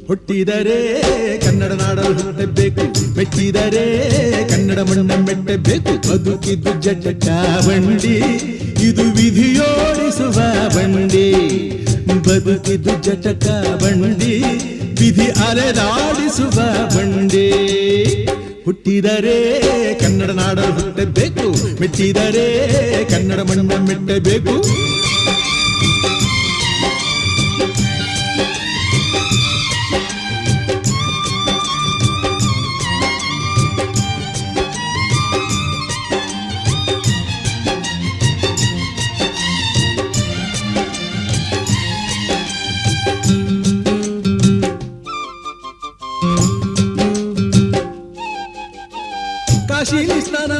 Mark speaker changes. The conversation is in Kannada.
Speaker 1: ಹುಟ್ಟಿದರೆ ಕನ್ನಡ ನಾಡಲು ಹುಟ್ಟಬೇಕು, ಮೆಚ್ಚಿದರೆ ಕನ್ನಡ ಮಣ್ಣ ಮೆಟ್ಟಬೇಕು. ಬದುಕಿದ್ದು ಜಟಕ ಬಂಡಿ, ಇದು ವಿಧಿಯೋಡಿಸುವ ಬಂಡಿ. ಬದುಕಿದ್ದು ಜಟಕ ಬಂಡಿ, ವಿಧಿ ಅಲೆದಾಡಿಸುವ ಬಂಡಿ. ಹುಟ್ಟಿದರೆ ಕನ್ನಡ ನಾಡಲು ಹುಟ್ಟಬೇಕು, ಮೆಚ್ಚಿದರೆ ಕನ್ನಡ ಮಣ್ಣ ಮೆಟ್ಟಬೇಕು. ಕಾಶಿಲಿ ಸ್ನಾನ